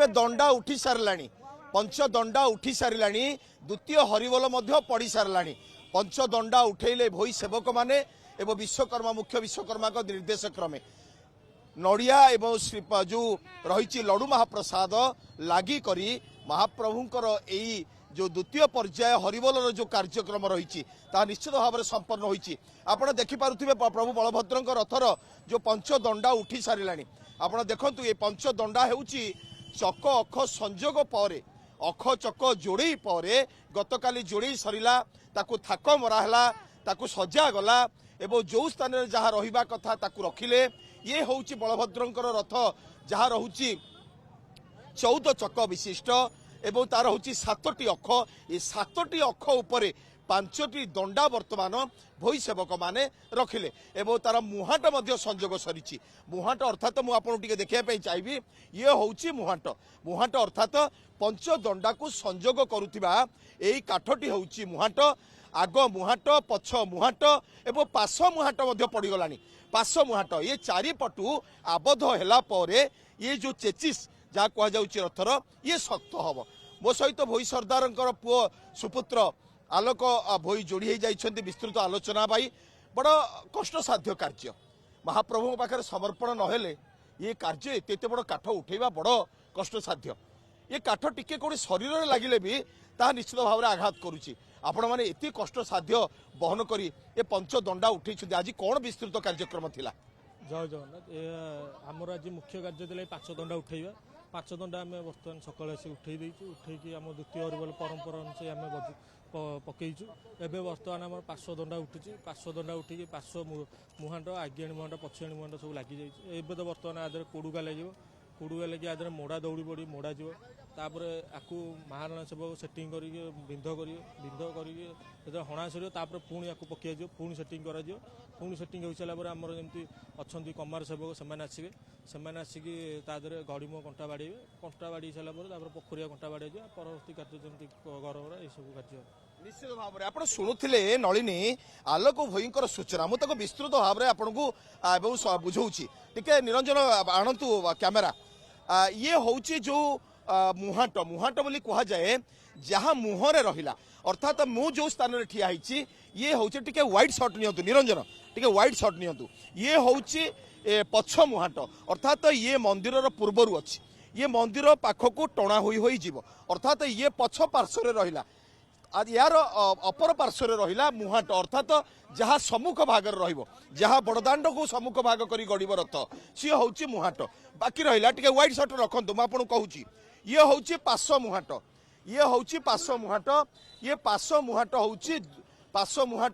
ଏବେ ଦଣ୍ଡା ଉଠି ସାରିଲାଣି, पंचदंडा उठी साराणी, द्वितीय हरिबोल पड़ साराणी। पंचदंडा उठेले भोई सेवक माने एवं विश्वकर्मा मुख्य विश्वकर्मा निर्देश क्रमे नड़िया एवं जो रही लडू महाप्रसाद लगी करी महाप्रभुंकर यही जो द्वितीय पर्याय हरिबोलर जो कार्यक्रम रही निश्चित भाव में संपन्न होती। आपड़ देखिपे प्रभु बलभद्र रथर जो पंचदंडा उठी साराणी। आपड़ देखु ये पंचदंडा होउची चक अख संजोग पर अख चक जोड़े पर गतकाली जोड़े सरिला ताकू थाक मराहला ताकू सजा गला एवं जो स्थान में जहाँ रहा कथा ताकू रखिले। ये हूँ बलभद्रंकर रथ जहाँ रोचे 14 चक विशिष्ट एवं तार हूँ 7टी अख। ये 7टी अख उपरे 5टी दंडा वर्तमान भोई सेवक माने रखिले एवं तार मुहाट संजोग सरी। मुहाट अर्थात मुझे देखा चाहिए ये हूँ मुहाट। मुहाट अर्थात पंचदंडा को संजोग करुवा यही काठटी हूँ मुहाट। आग मुहाट पछ मुहाट एवं पाश मुहाट पड़गला। पाश मुहाट ये चारिपटू आबद्ध है ये जो चेचिस जहाँ कहुच्छे रथर ये शक्त हम। मो सहित भोई सरदार पुओ सुपुत्र आलोक भोई जोड़ी जाइछन्ति विस्तृत आलोचना भाई। बड़ कष्टसाध्य कार्य महाप्रभु पाखे समर्पण नहेले ये कार्य एते बड़ काठ उठेबा बड़ कष्टसाध्य। ये काठ टिके कोड़ी शरीर में लगिले भी ता निश्चित भाव में आघात करुच्ची। आपण मैंने एत कष्टसाध्य बहन करी ये पंचदंडा उठे आज कौन विस्तृत कार्यक्रम थिला? जय जगन्नाथ आमर आज मुख्य कार्य दिला 5 दंडा उठेबा। 5 दंडा आम बर्तमान सकाल आसी उठे उठेकी आम द्वितीय हरिबोल परंपरा अनुसार आम पकईचु। एवं बर्तमान आम 5 दंडा उठुची। 5 दंडा उठिकी 5 मुहांट आगियाणी मुहांट पछियाणी मुहांट सब लगी जाइए। एवं तो बर्तमान आदर कोडुका लगे कोडुका लगे आदर मोड़ा दौड़ी पड़ी मोड़ा जीव तापर आपको महाराणा सेवक सेटिंग करके बिंध कर हणा सर पुणी आपको पकड़ पुणी सेटिंग कर पुणी सेटिंग हो सारापर आमर जमी अच्छा कमार सेवक से आसिकी तादे गड़िम कंटा बाड़े कंटा बाड़ी सारापर पोखरिया कंटा बाड़े परवर्ती कार्य जमी गरबरा यू कार्य निश्चित भाव में आप शुणुले नलिनी आलोक भोईंकर सूचना मुझे विस्तृत भाव में आपको बुझाऊँगी टे निरंजन आणतु कैमेरा। ये हूँ जो मुहाट मुहाट बोली कह जाए जहाँ मुहरे रहा अर्थात मु जो स्थान में ठिया ये हूँ टे व्हाइट शॉट नियंतु निरंजन टे व्हाइट शॉट नियंतु। ये हूँ पछ मुहाट अर्थात ये मंदिर पूर्वर अच्छी ये मंदिर पाखक टणा हो जीव अर्थात ये पछ पार्श्व रहा आज यार अपर पार्श्व रहा मुहाट अर्थात जहाँ सम्मुख भाग रहा बड़दाण्ड को सम्मुख भाग कर गड़ब रथ सी हूँ मुहाट। बाकी रहा टे व्हाइट शर्ट रखु मुझे कहूँ ये हूँ पाश मुहाट ये हूँ पाश मुहाट ये पाश मुहाट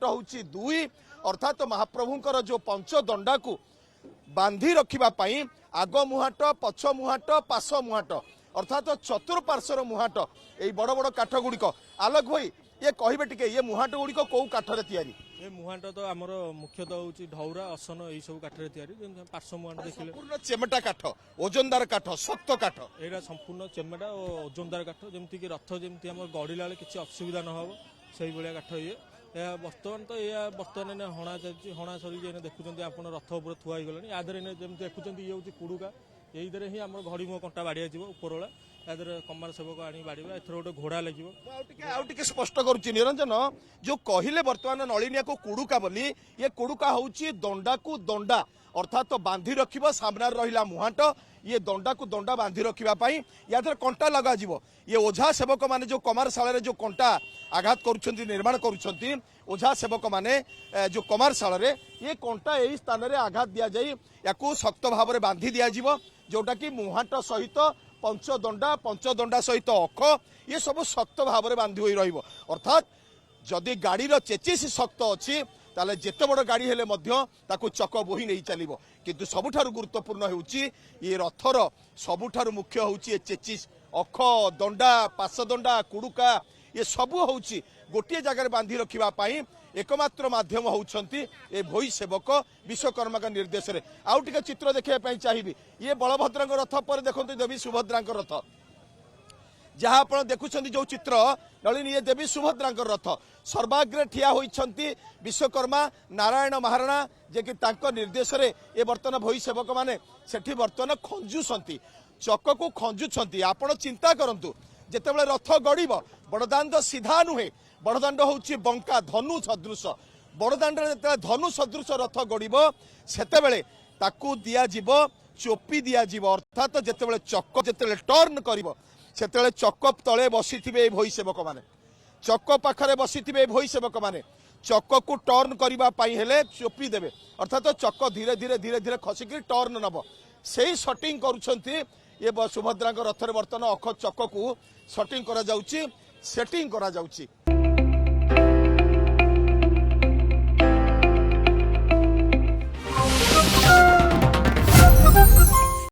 हूँ 2 अर्थात महाप्रभुंकर जो पंचदंडा को बांधी रखापी आग मुहाट पछ मुहाट पाश मुहाट अर्थात चतुर्पार्श्वर मुहाट यही बड़ बड़ काठ गुड़िक। आलोक भाई ये कहे टे ये मुहाट गुड़िक कौ काठर तैयारी? ये मुहाट तो आमर मुख्यतः हूँ ढौरा असन यही सब काठर तैयारी। पार्श्व मुहाट देखिए संपूर्ण चेमेटा काठ ओजनदार काठ शक्त काठ यहाँ संपूर्ण चेमेटा और ओजनदार काठ जमीक रथ जमी आम गड़िला किसी असुविधा न हो से भाया काठ ये बर्तमान तो यह बर्तमान हणा चलती हणा सरी देखुं आप रथ उपर थुआ गलानी यादे जमी देखुं ये हूँ कुड़ुका यही दरे ही आम घड़ी मुह कंटा बाड़िया उपरला यादे कमार सेवक आनी बाड़े एथर गोटे घोड़ा लगे स्पष्ट करुच्ची निरंजन जो कहले बर्तमान नलिनिया को कुड़ुका बोली ये कुड़ुका हूँ दंडा को दंडा अर्थात तो बांधी रख सामने रहा मुहाट ये दंडा को दंडा बांधी रखापी या कंटा लगा ये ओझा सेवक माने जो कमार शाला जो कंटा आघात कर निर्माण कर ओझा सेवक माने जो कमार शाला ये कंटा यही स्थान में आघात दि जाए या शक्त भाव में बांधी दिज्व जोटा कि मुहाट सहित पंचदंडा सहित अख ये सब शक्त भाव में बांधी हो अर्थात जदि गाड़ीर चेचिस शक्त अच्छी ताले जेते बड़ गाड़ी हेले ताकू चक बोही नहीं चलो किंतु सबुठारु गुरुत्वपूर्ण होउची ये रथर सबुठारु मुख्य होउची ये चेचिस अख दंडा पाशदंडा कुड़ुका ये सबू होउची गोटे जगह बांधी रखापी एकमात्र माध्यम होउछंती ए भोई सेवक विश्वकर्मा का निर्देश रे। आउ टिके चित्र देखिए चाहिए ये बलभद्र रथ पर देखो देवी सुभद्रा रथ जहाँ आप देखुं जो चित्र नलिनी ये देवी सुभद्रा रथ सर्वाग्रे ठिया होइछंती विश्वकर्मा नारायण महाराणा जे कि निर्देश रे ये बर्तन भोई सेवक माने सेठी बर्तन खंजुसंती चक को खंजुंट आपण चिंता करंतु जेतेबेले रथ गड़ब बड़दाण्ड सीधा नुहे बड़दाण्ड होउची बंका धनु सदृश बड़दाण्ड जेतेबेले धनु सदृश रथ गड़ब सेतेबेले ताकू दिया जीव चोपी दिया जीव अर्थात जेतेबेले चक जेतेबेले टर्न करिवो सेतेबेले चक तले बसिथिबे भोई सेवक माने चक पाखरे बसिथिबे भोई सेवक माने चक को टर्न करबा पई हेले चोपी देबे अर्थात चक धीरे धीरे धीरे धीरे खसिकी टर्न नब से शटिंग करुछंती ये सुभद्रा रथ रे बर्तन अख चक को शटिंग करा जाउची सेटिंग करा जाउची।